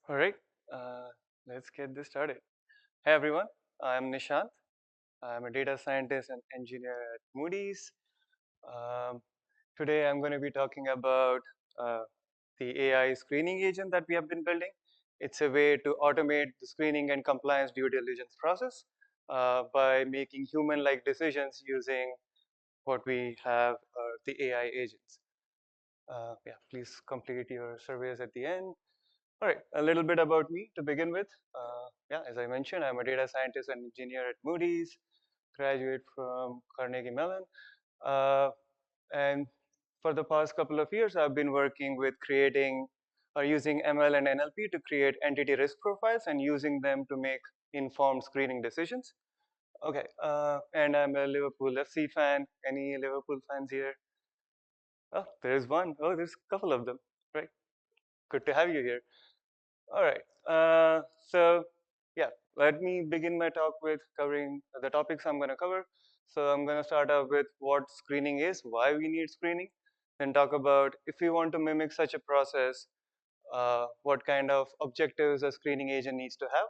All right, uh, let's get this started. Hey everyone, I'm Nishant. I'm a data scientist and engineer at Moody's. Um, Today I'm going to be talking about uh, the AI screening agent that we have been building. It's a way to automate the screening and compliance due diligence process by making human-like decisions using what we have, the AI agents. Yeah, please complete your surveys at the end. All right, a little bit about me to begin with. Yeah, as I mentioned, I'm a data scientist and engineer at Moody's, graduate from Carnegie Mellon. Uh, and for the past couple of years, I've been working with creating or using ML and NLP to create entity risk profiles and using them to make informed screening decisions. Okay, and I'm a Liverpool FC fan. Any Liverpool fans here? Oh, there is one. Oh, there's a couple of them. Right, good to have you here. All right. So yeah, let me begin my talk with covering the topics I'm going to cover. So I'm going to start off with what screening is, why we need screening, then talk about if we want to mimic such a process, what kind of objectives a screening agent needs to have.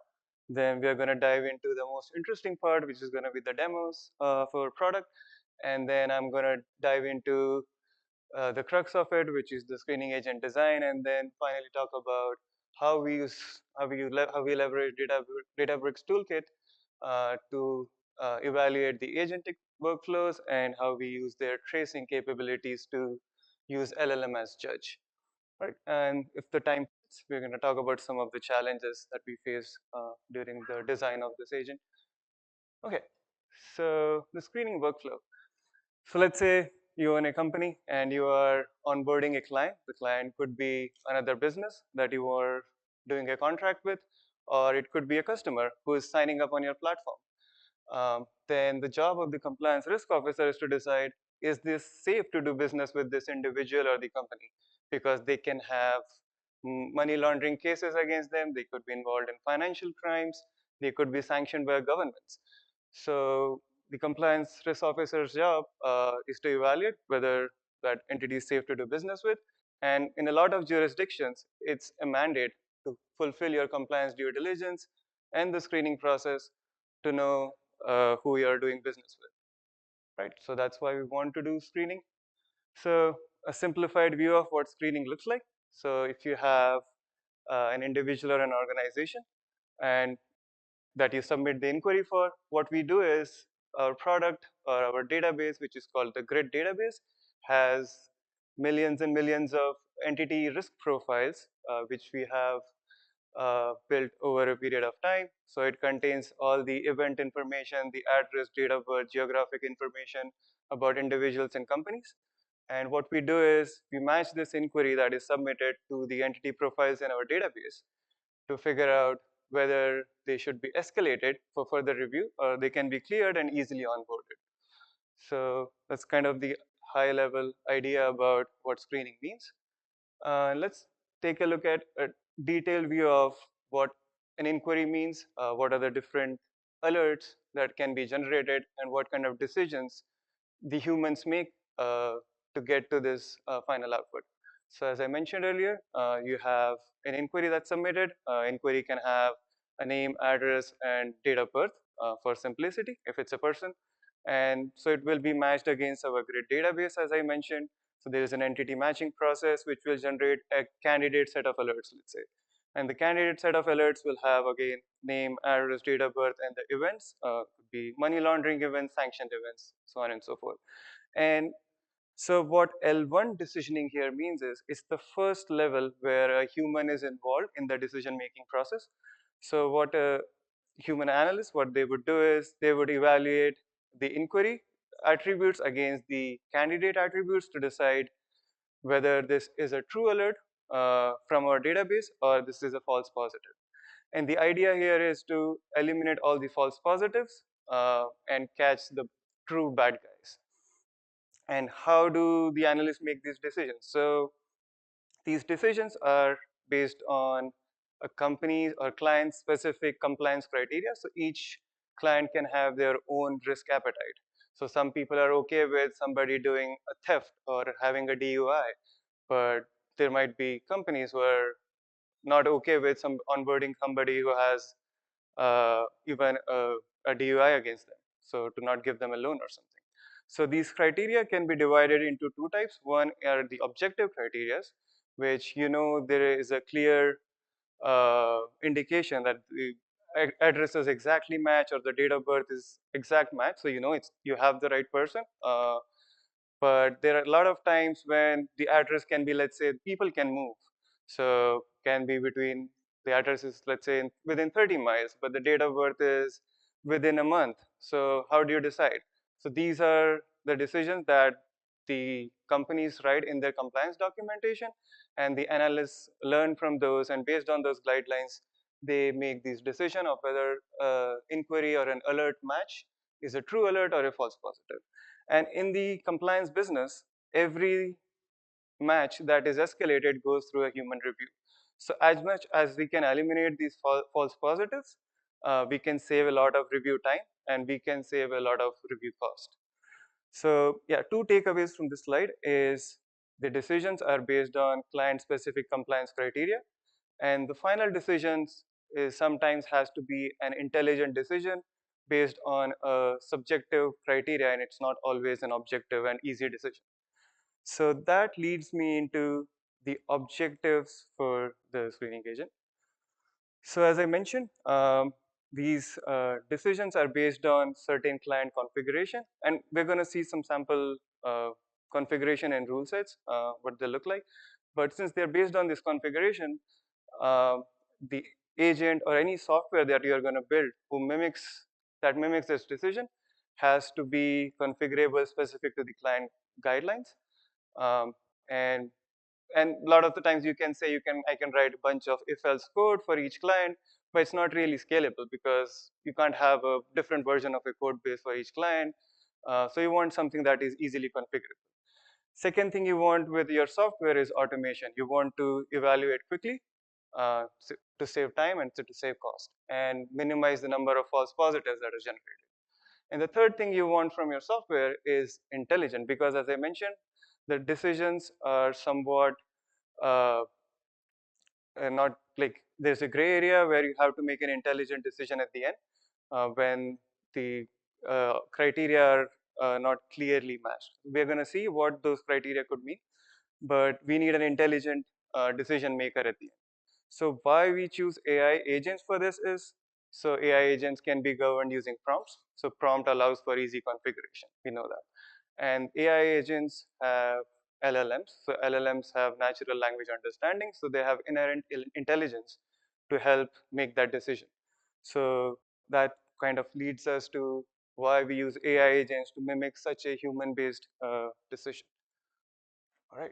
Then we are going to dive into the most interesting part, which is going to be the demos for product. And then I'm going to dive into the crux of it, which is the screening agent design, and then finally talk about how we use how we leverage Databricks toolkit to evaluate the agentic workflows and how we use their tracing capabilities to use LLM-as-judge. Right, and if the time permits, we're going to talk about some of the challenges that we face during the design of this agent. Okay, so the screening workflow. So let's say you own a company and you are onboarding a client. The client could be another business that you are doing a contract with, or it could be a customer who is signing up on your platform. Then the job of the compliance risk officer is to decide, is this safe to do business with this individual or the company? Because they can have money laundering cases against them, they could be involved in financial crimes, they could be sanctioned by governments. So the compliance risk officer's job is to evaluate whether that entity is safe to do business with. And in a lot of jurisdictions, it's a mandate to fulfill your compliance due diligence and the screening process to know who you are doing business with, right? So that's why we want to do screening. So a simplified view of what screening looks like. So if you have an individual or an organization and that you submit the inquiry for, what we do is our product or our database, which is called the grid database, has millions and millions of entity risk profiles, which we have built over a period of time. So it contains all the event information, the address, date of birth, geographic information about individuals and companies. And what we do is we match this inquiry that is submitted to the entity profiles in our database to figure out whether they should be escalated for further review or they can be cleared and easily onboarded. So that's kind of the high level idea about what screening means. Let's take a look at a detailed view of what an inquiry means, what are the different alerts that can be generated, and what kind of decisions the humans make to get to this final output. So as I mentioned earlier, you have an inquiry that's submitted. Inquiry can have a name, address, and date of birth for simplicity if it's a person. And so it will be matched against our grid database, as I mentioned. So there is an entity matching process which will generate a candidate set of alerts, let's say. And the candidate set of alerts will have, again, name, address, date of birth, and the events. Could be money laundering events, sanctioned events, so on and so forth. And so what L1 decisioning here means is it's the first level where a human is involved in the decision-making process. So what a human analyst, what they would do is they would evaluate the inquiry attributes against the candidate attributes to decide whether this is a true alert from our database or this is a false positive. And the idea here is to eliminate all the false positives and catch the true bad guys. And how do the analysts make these decisions? So these decisions are based on a company's or client's specific compliance criteria. So each client can have their own risk appetite. So some people are okay with somebody doing a theft or having a DUI, but there might be companies who are not okay with some onboarding somebody who has even a DUI against them, so to not give them a loan or something. So these criteria can be divided into two types. One are the objective criteria, which there is a clear indication that the address is exactly match or the date of birth is exact match, so you have the right person. But there are a lot of times when the address can be, let's say, people can move, so can be between the address is, let's say, within 30 miles, but the date of birth is within a month. So how do you decide? So these are the decisions that the companies write in their compliance documentation, and the analysts learn from those, and based on those guidelines, they make these decision of whether inquiry or an alert match is a true alert or a false positive. And in the compliance business, every match that is escalated goes through a human review. So as much as we can eliminate these false positives, we can save a lot of review time, and we can save a lot of review cost. So yeah, two takeaways from this slide is the decisions are based on client-specific compliance criteria, and the final decisions is sometimes has to be an intelligent decision based on a subjective criteria, and it's not always an objective and easy decision. So that leads me into the objectives for the screening agent. So as I mentioned, these decisions are based on certain client configuration, and we're going to see some sample configuration and rule sets, what they look like. But since they're based on this configuration, uh, the agent or any software that you are going to build that mimics this decision has to be configurable specific to the client guidelines. Um, and and a lot of the times you can say I can write a bunch of if else code for each client, but it's not really scalable because you can't have a different version of a code base for each client. So you want something that is easily configurable. Second thing you want with your software is automation. You want to evaluate quickly to save time and to save cost and minimize the number of false positives that are generated. And the third thing you want from your software is intelligent, because as I mentioned, the decisions are somewhat uh, not like there's a gray area where you have to make an intelligent decision at the end when the criteria are not clearly matched. We're going to see what those criteria could mean, but we need an intelligent decision maker at the end. So why we choose AI agents for this is, so AI agents can be governed using prompts. So prompt allows for easy configuration. We know that. And AI agents have LLMs. So LLMs have natural language understanding. So they have inherent intelligence to help make that decision. So that kind of leads us to why we use AI agents to mimic such a human-based decision. All right.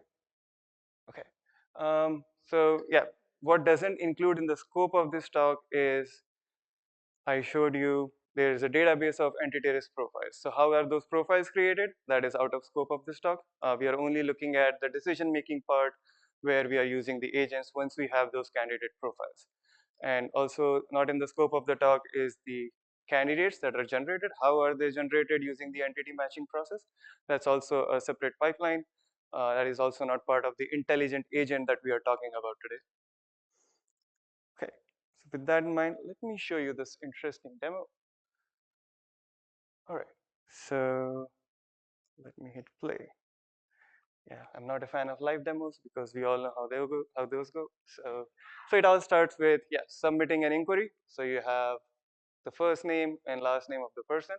Okay. So yeah, what doesn't include in the scope of this talk is I showed you there is a database of entity risk profiles. So how are those profiles created? That is out of scope of this talk. We are only looking at the decision-making part where we are using the agents once we have those candidate profiles. And also not in the scope of the talk is the candidates that are generated. How are they generated using the entity matching process? That's also a separate pipeline. That is also not part of the intelligent agent that we are talking about today. Okay, so with that in mind, let me show you this interesting demo. All right, so let me hit play. Yeah, I'm not a fan of live demos because we all know how those go. So it all starts with submitting an inquiry. So you have the first name and last name of the person,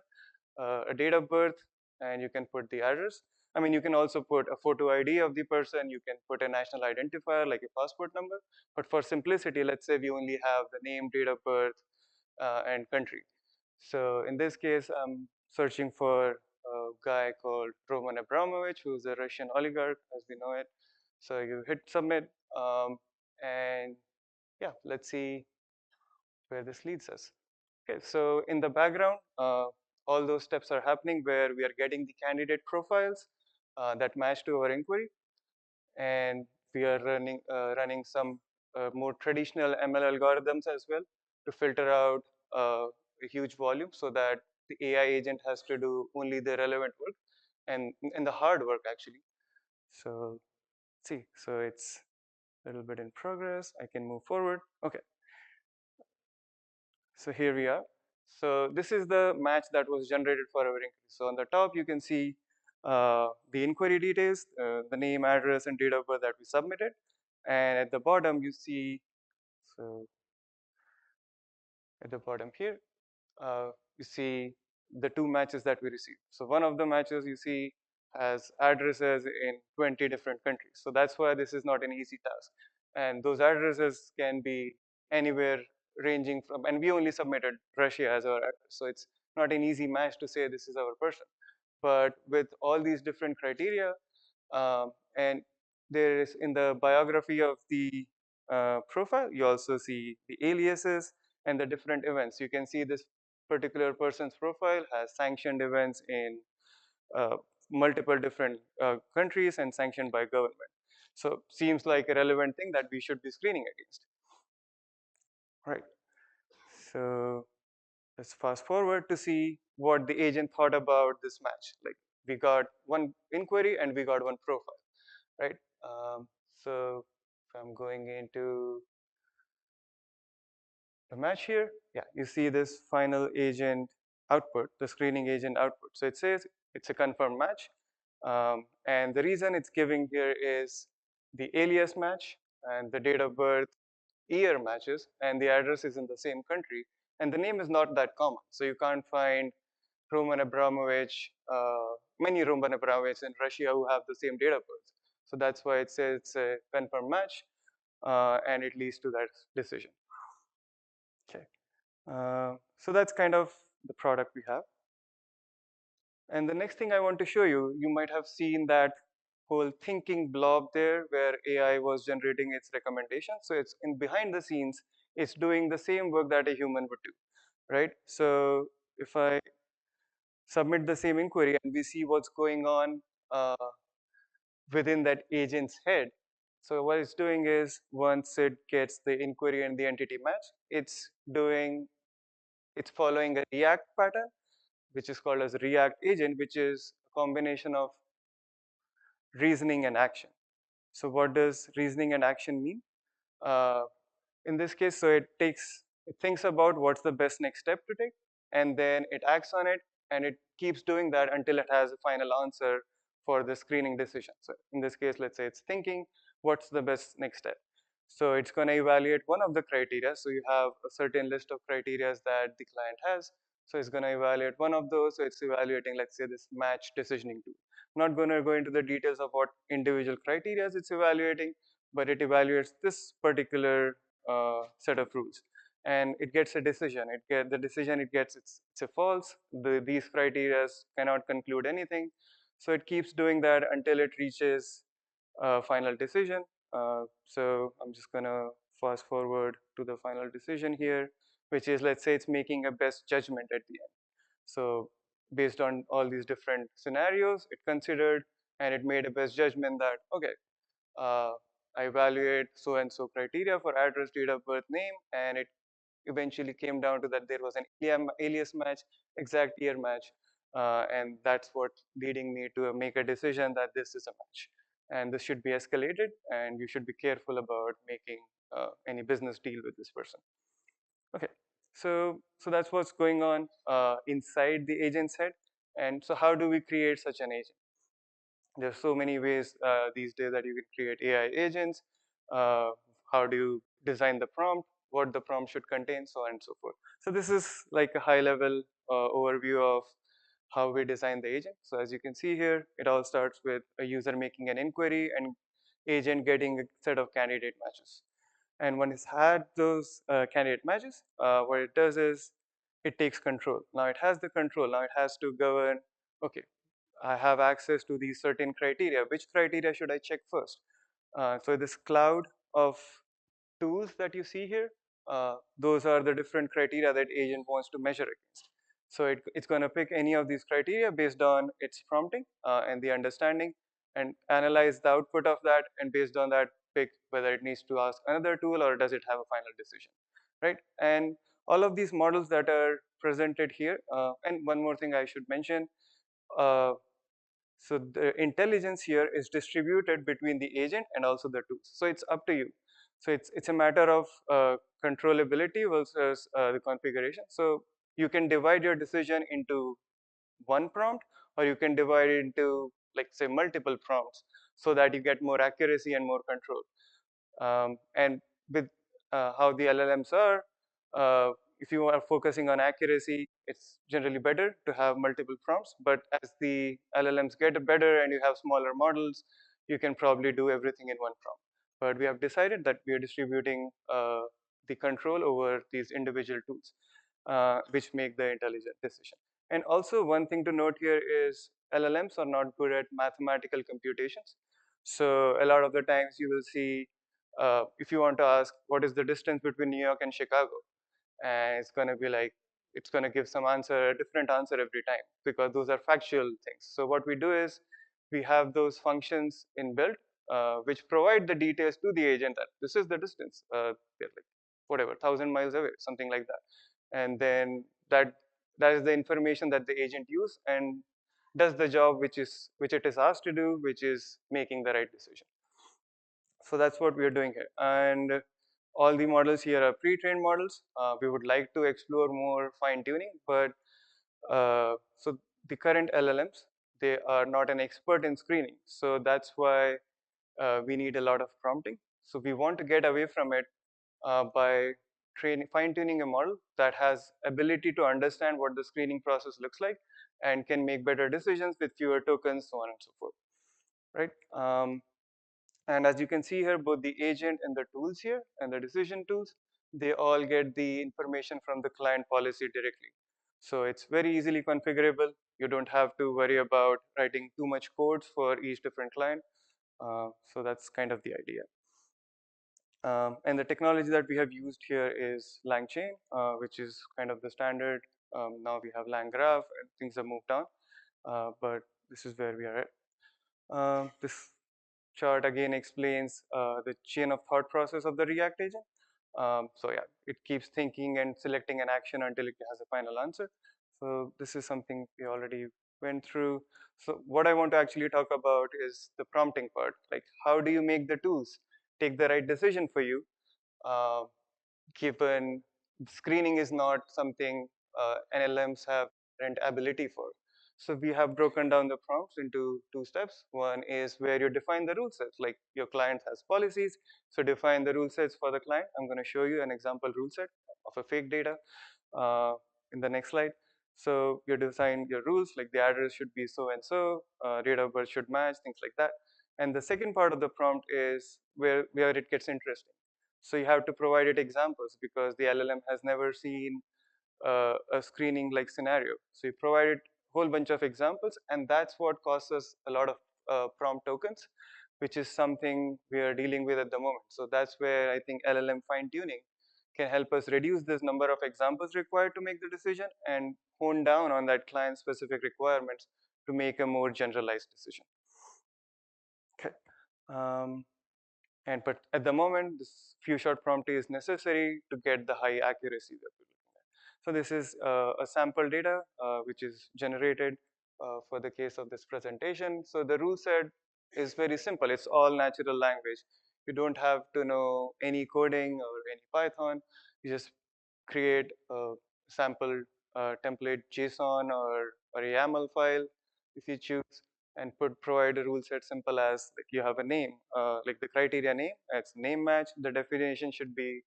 a date of birth, and you can put the address. I mean, you can also put a photo ID of the person. You can put a national identifier like a passport number. But for simplicity, let's say we only have the name, date of birth, and country. So in this case, I'm searching for a guy called Roman Abramovich, who's a Russian oligarch, as we know it. So you hit submit, and yeah, let's see where this leads us. Okay, so in the background, all those steps are happening where we are getting the candidate profiles that match to our inquiry, and we are running some more traditional ML algorithms as well to filter out a huge volume so that the AI agent has to do only the relevant work and the hard work actually. So see, so it's a little bit in progress. I can move forward. Okay, so here we are. So this is the match that was generated for our inquiry. So on the top, you can see the inquiry details, the name, address, and date of birth that we submitted. And at the bottom, you see, so at the bottom here, you see the two matches that we received. So one of the matches you see has addresses in 20 different countries. So that's why this is not an easy task. And those addresses can be anywhere ranging from, and we only submitted Russia as our address. So it's not an easy match to say this is our person. But with all these different criteria, and there is in the biography of the profile, you also see the aliases and the different events. You can see this particular person's profile has sanctioned events in uh, multiple different countries and sanctioned by government. So seems like a relevant thing that we should be screening against. Right. So let's fast forward to see what the agent thought about this match. Like we got one inquiry and we got one profile, right? So if I'm going into the match here, yeah, you see this final agent output, the screening agent output. So it says it's a confirmed match. And the reason it's giving here is the alias match and the date of birth year matches, and the address is in the same country. And the name is not that common. So you can't find Roman Abramovich, many Roman Abramovich in Russia who have the same date of birth. So that's why it says it's a confirmed match, and it leads to that decision. Okay. So that's kind of the product we have. And the next thing I want to show you, you might have seen that whole thinking blob there where AI was generating its recommendations. So it's in behind the scenes, it's doing the same work that a human would do, right? So if I submit the same inquiry and we see what's going on uh, within that agent's head. So what it's doing is once it gets the inquiry and the entity match, it's following a React pattern, which is called as a React agent, which is a combination of reasoning and action. So what does reasoning and action mean? Uh, in this case, so it thinks about what's the best next step to take, and then it acts on it, and it keeps doing that until it has a final answer for the screening decision. So in this case, let's say it's thinking, what's the best next step? So it's going to evaluate one of the criteria. So you have a certain list of criteria that the client has. So it's going to evaluate one of those. So it's evaluating, let's say, this match decisioning tool. I'm not going to go into the details of what individual criteria it's evaluating, but it evaluates this particular set of rules, and it gets a decision. The decision it gets, it's a false. These criteria cannot conclude anything, so it keeps doing that until it reaches a final decision. So I'm just gonna fast forward to the final decision here, which is, let's say it's making a best judgment at the end. So based on all these different scenarios, it considered and it made a best judgment that okay, uh, I evaluate so and so criteria for address, date of birth, name, and it eventually came down to that there was an alias match, exact year match, and that's what leading me to make a decision that this is a match. And this should be escalated, and you should be careful about making any business deal with this person. Okay, so that's what's going on inside the agent's head. And so how do we create such an agent? There's so many ways these days that you can create AI agents. How do you design the prompt? What the prompt should contain, so on and so forth. So this is like a high-level overview of how we design the agent. So as you can see here, it all starts with a user making an inquiry and agent getting a set of candidate matches. And when it's had those candidate matches, what it does is it takes control. Now it has the control. Now it has to govern, okay, I have access to these certain criteria. Which criteria should I check first? So this cloud of tools that you see here, those are the different criteria that agent wants to measure against. So it's going to pick any of these criteria based on its prompting and the understanding, and analyze the output of that, and based on that pick whether it needs to ask another tool or does it have a final decision, right? And all of these models that are presented here, and one more thing I should mention, uh, So the intelligence here is distributed between the agent and also the tools. So it's up to you. So it's a matter of controllability versus the configuration. So you can divide your decision into one prompt, or you can divide it into, like, say, multiple prompts, so that you get more accuracy and more control. And with how the LLMs are, if you are focusing on accuracy, it's generally better to have multiple prompts. But as the LLMs get better and you have smaller models, you can probably do everything in one prompt. But we have decided that we are distributing the control over these individual tools, which make the intelligent decision. And also, one thing to note here is LLMs are not good at mathematical computations. So a lot of the times you will see, if you want to ask what is the distance between New York and Chicago, and it's going to be like, it's going to give some answer, a different answer every time, because those are factual things. So what we do is we have those functions inbuilt, which provide the details to the agent that this is the distance, they're like whatever, 1,000 miles away, something like that. And then that is the information that the agent use and does the job which it is asked to do, which is making the right decision. So that's what we are doing here. And all the models here are pre-trained models. We would like to explore more fine-tuning, but so the current LLMs, they are not an expert in screening. So that's why we need a lot of prompting. So we want to get away from it by fine-tuning a model that has ability to understand what the screening process looks like and can make better decisions with fewer tokens, so on and so forth, right? And as you can see here, both the agent and the tools here and the decision tools, they all get the information from the client policy directly. So it's very easily configurable. You don't have to worry about writing too much codes for each different client. So that's kind of the idea. And the technology that we have used here is LangChain, which is kind of the standard. Now we have LangGraph, and things have moved on, but this is where we are at. This chart again explains the chain of thought process of the React agent. So yeah, it keeps thinking and selecting an action until it has a final answer. So this is something we already went through. So what I want to actually talk about is the prompting part. Like, how do you make the tools take the right decision for you, uh, given screening is not something NLMs have inherent ability for. So we have broken down the prompts into two steps. One is where you define the rule sets, like your client has policies, so define the rule sets for the client. I'm going to show you an example rule set of a fake data uh, in the next slide. So you design your rules, like the address should be so and so, date of birth should match, things like that. And the second part of the prompt is where it gets interesting. So you have to provide it examples, because the LLM has never seen a screening like scenario. So you provide it a whole bunch of examples, and that's what costs us a lot of prompt tokens, which is something we are dealing with at the moment. So that's where I think LLM fine tuning can help us reduce this number of examples required to make the decision and hone down on that client specific requirements to make a more generalized decision. Okay. Um, but at the moment, this few shot prompt is necessary to get the high accuracy that we're looking at. So this is a sample data which is generated for the case of this presentation. So the rule set is very simple. It's all natural language. You don't have to know any coding or any Python. You just create a sample template JSON or a YAML file if you choose, and provide a rule set simple as, like, you have a name, like the criteria name, it's name match. The definition can be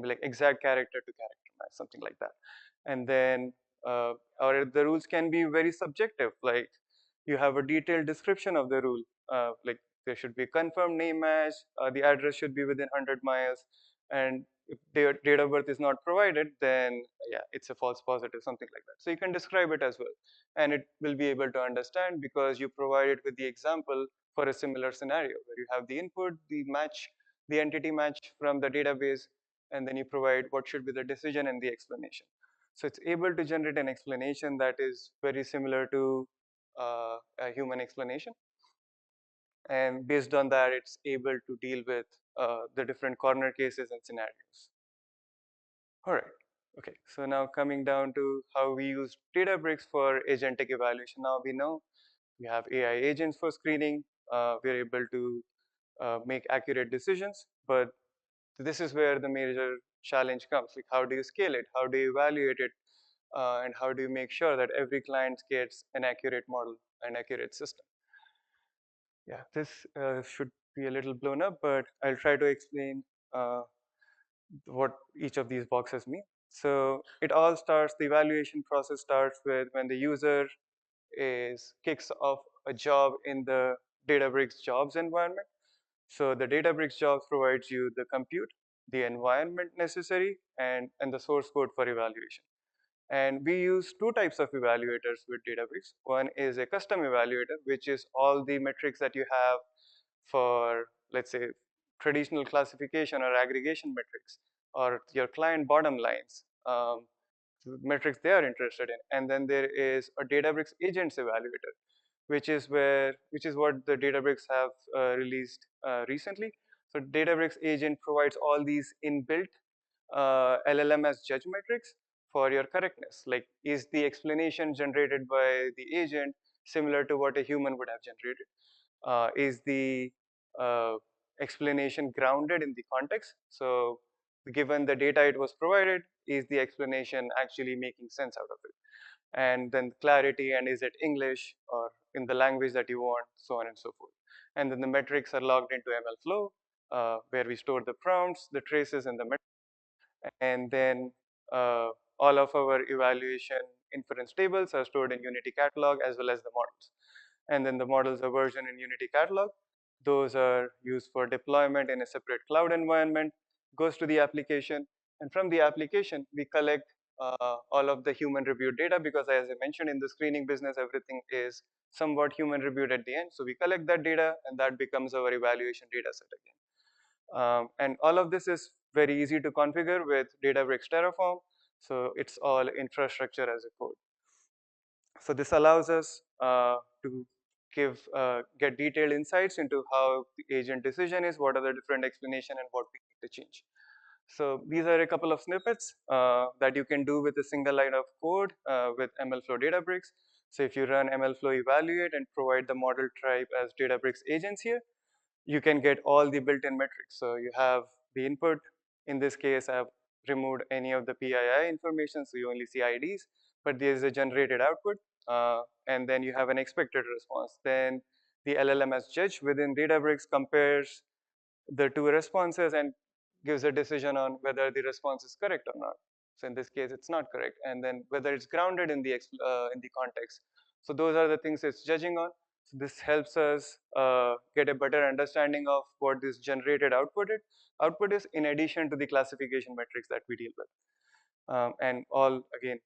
like exact character to character match, something like that. And then or the rules can be very subjective, like you have a detailed description of the rule, like there should be confirmed name match, the address should be within 100 miles, and if their date of birth is not provided, then yeah, it's a false positive, something like that. So you can describe it as well, and it will be able to understand because you provide it with the example for a similar scenario where you have the input, the match, the entity match from the database, and then you provide what should be the decision and the explanation. So it's able to generate an explanation that is very similar to a human explanation, and based on that, it's able to deal with the different corner cases and scenarios. All right. Okay. So now coming down to how we use Databricks for agentic evaluation. Now we know we have AI agents for screening. We're able to make accurate decisions, but this is where the major challenge comes. Like, how do you scale it? How do you evaluate it? And how do you make sure that every client gets an accurate model, an accurate system? Yeah, this should be a little blown up, but I'll try to explain uh, what each of these boxes mean. So it all starts, the evaluation process starts with when the user kicks off a job in the Databricks jobs environment. So the Databricks jobs provides you the compute, the environment necessary, and the source code for evaluation. And we use two types of evaluators with Databricks. One is a custom evaluator, which is all the metrics that you have for, let's say, traditional classification or aggregation metrics, or your client bottom lines, metrics they are interested in. And then there is a Databricks agents evaluator, which is what the Databricks have released recently. So Databricks agent provides all these inbuilt LLM-as-judge metrics for your correctness. Like, is the explanation generated by the agent similar to what a human would have generated? Is the uh, explanation grounded in the context? So given the data it was provided, is the explanation actually making sense out of it? And then clarity, and is it English or in the language that you want, so on and so forth. And then the metrics are logged into MLflow, where we store the prompts, the traces, and the metrics. And then all of our evaluation inference tables are stored in Unity Catalog as well as the models. And then the models are versioned in Unity Catalog. Those are used for deployment in a separate cloud environment, goes to the application, and from the application, we collect all of the human reviewed data, because as I mentioned, in the screening business, everything is somewhat human reviewed at the end. So we collect that data, and that becomes our evaluation data set again. And all of this is very easy to configure with Databricks Terraform. So it's all infrastructure as a code. So this allows us to get detailed insights into how the agent decision is, what are the different explanation, and what we need to change. So these are a couple of snippets that you can do with a single line of code with MLflow Databricks. So if you run MLflow evaluate and provide the model type as Databricks agents here, you can get all the built-in metrics. So you have the input. In this case, I have removed any of the PII information, so you only see IDs, but there is a generated output, and then you have an expected response. Then the LLM-as-judge within Databricks compares the two responses and gives a decision on whether the response is correct or not. So in this case, it's not correct, and then whether it's grounded in the context. So those are the things it's judging on. So this helps us get a better understanding of what this generated output is, in addition to the classification metrics that we deal with. And all again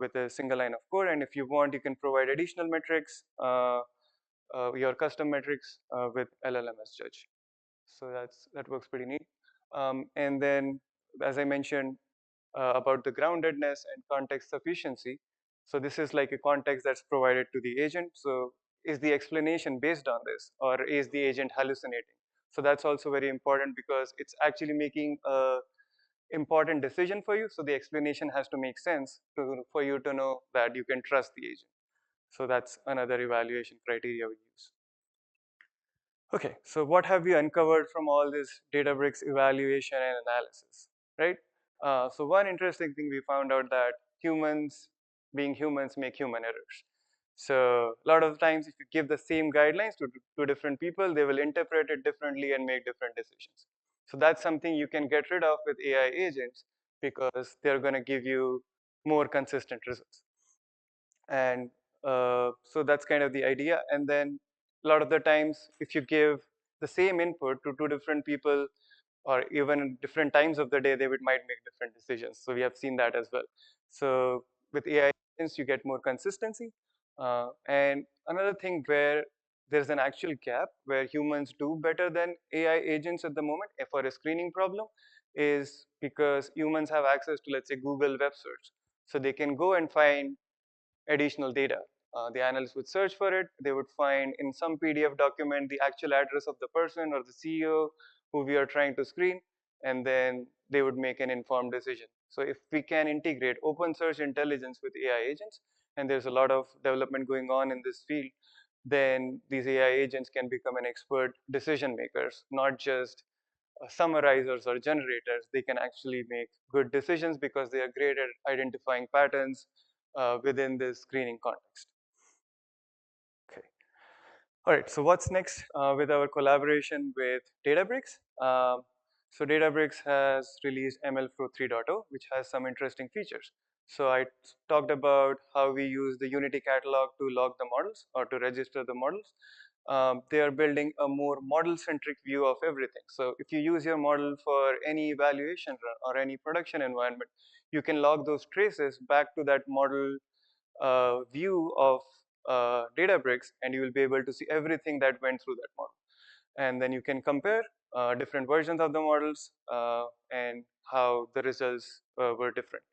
with a single line of code. And if you want, you can provide additional metrics, your custom metrics with LLM-as-judge. So that works pretty neat. And then, as I mentioned about the groundedness and context sufficiency, so this is like a context that's provided to the agent. So is the explanation based on this, or is the agent hallucinating? So that's also very important, because it's actually making a important decision for you. So the explanation has to make sense for you to know that you can trust the agent. So that's another evaluation criteria we use. Okay, so what have we uncovered from all this Databricks evaluation and analysis, right? So one interesting thing we found out that humans, being humans, make human errors. So a lot of times, if you give the same guidelines to different people, they will interpret it differently and make different decisions. So that's something you can get rid of with AI agents, because they're going to give you more consistent results. And so that's kind of the idea. And then a lot of the times, if you give the same input to two different people, or even different times of the day, they might make different decisions. So we have seen that as well. So with AI agents, you get more consistency. And another thing where there's an actual gap where humans do better than AI agents at the moment for a screening problem is because humans have access to, let's say, Google web search. So they can go and find additional data. The analyst would search for it. They would find in some PDF document the actual address of the person or the CEO who we are trying to screen, and then they would make an informed decision. So if we can integrate open search intelligence with AI agents, and there's a lot of development going on in this field, then these AI agents can become an expert decision makers, not just summarizers or generators. They can actually make good decisions because they are great at identifying patterns within this screening context. Okay. All right, so what's next with our collaboration with Databricks? So Databricks has released MLflow 3.0, which has some interesting features. So I talked about how we use the Unity catalog to log the models or to register the models. They are building a more model-centric view of everything. So if you use your model for any evaluation run or any production environment, you can log those traces back to that model view of Databricks, and you will be able to see everything that went through that model. And then you can compare different versions of the models and how the results were different.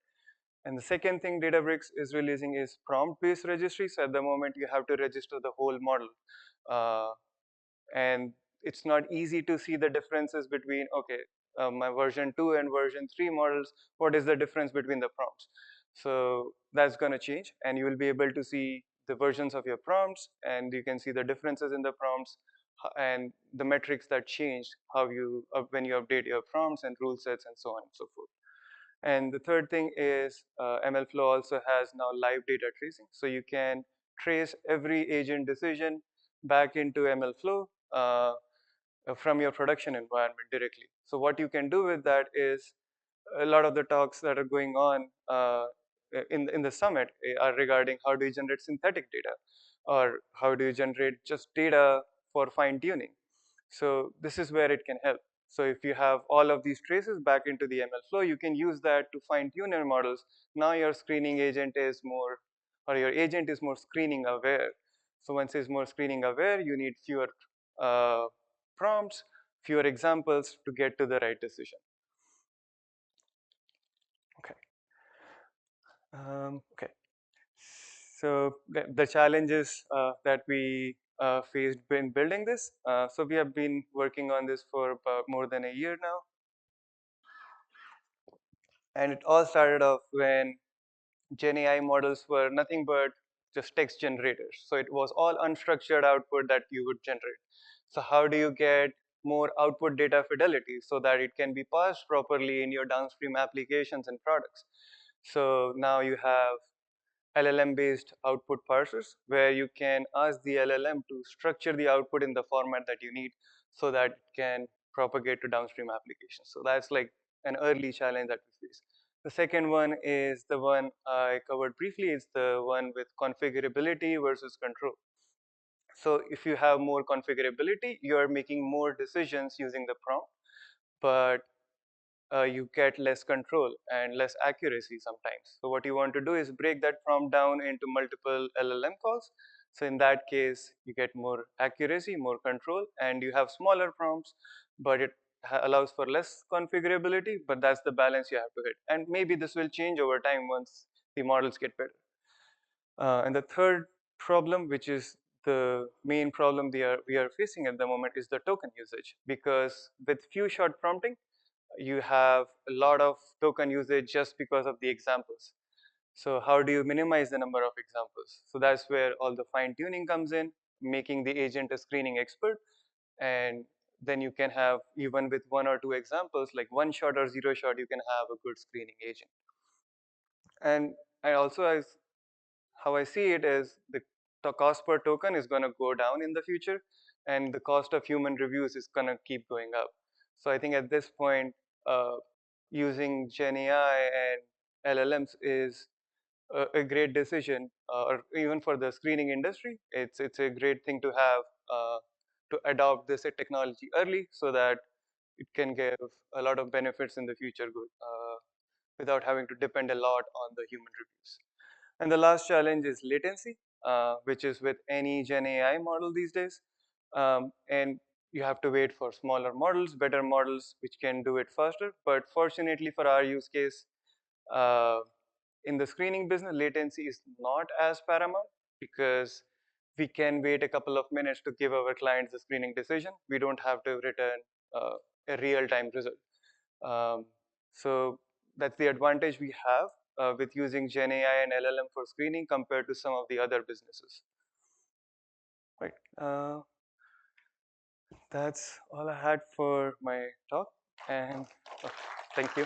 And the second thing Databricks is releasing is prompt-based registry. So at the moment, you have to register the whole model. Uh, and it's not easy to see the differences between, okay, my version 2 and version 3 models, what is the difference between the prompts? So that's going to change, and you will be able to see the versions of your prompts, and you can see the differences in the prompts and the metrics that changed how you when you update your prompts and rule sets and so on and so forth. And the third thing is MLflow also has now live data tracing. So you can trace every agent decision back into MLflow from your production environment directly. So what you can do with that is a lot of the talks that are going on in the summit are regarding how do you generate synthetic data or how do you generate just data for fine tuning. So this is where it can help. So if you have all of these traces back into the ML flow, you can use that to fine tune your models. Now your screening agent is more, or your agent is more screening aware. So once it's more screening aware, you need fewer uh, prompts, fewer examples to get to the right decision. Okay. Okay. So the challenges that we faced in building this. So we have been working on this for about more than a year now. And it all started off when Gen AI models were nothing but just text generators. So it was all unstructured output that you would generate. So how do you get more output data fidelity so that it can be parsed properly in your downstream applications and products? So now you have LLM-based output parsers where you can ask the LLM to structure the output in the format that you need so that it can propagate to downstream applications. So that's like an early challenge that we face. The second one is the one I covered briefly. It's the one with configurability versus control. So if you have more configurability, you're making more decisions using the prompt, but you get less control and less accuracy sometimes. So what you want to do is break that prompt down into multiple LLM calls. So in that case, you get more accuracy, more control, and you have smaller prompts, but it allows for less configurability, but that's the balance you have to hit. And maybe this will change over time once the models get better. And the third problem, which is the main problem we are facing at the moment, is the token usage. Because with few shot prompting, you have a lot of token usage just because of the examples. So how do you minimize the number of examples? So that's where all the fine tuning comes in, making the agent a screening expert. And then you can have, even with one or two examples, like one shot or zero shot, you can have a good screening agent. And also, how I see it is the cost per token is going to go down in the future, and the cost of human reviews is going to keep going up. So I think at this point, using Gen AI and LLMs is a great decision, or even for the screening industry, it's a great thing to have to adopt this technology early so that it can give a lot of benefits in the future without having to depend a lot on the human reviews. And the last challenge is latency, which is with any Gen AI model these days. And you have to wait for smaller models, better models, which can do it faster. But fortunately for our use case, uh, in the screening business, latency is not as paramount because we can wait a couple of minutes to give our clients the screening decision. We don't have to return a real-time result. Um, so that's the advantage we have with using Gen AI and LLM for screening compared to some of the other businesses. Right. That's all I had for my talk, and oh, thank you.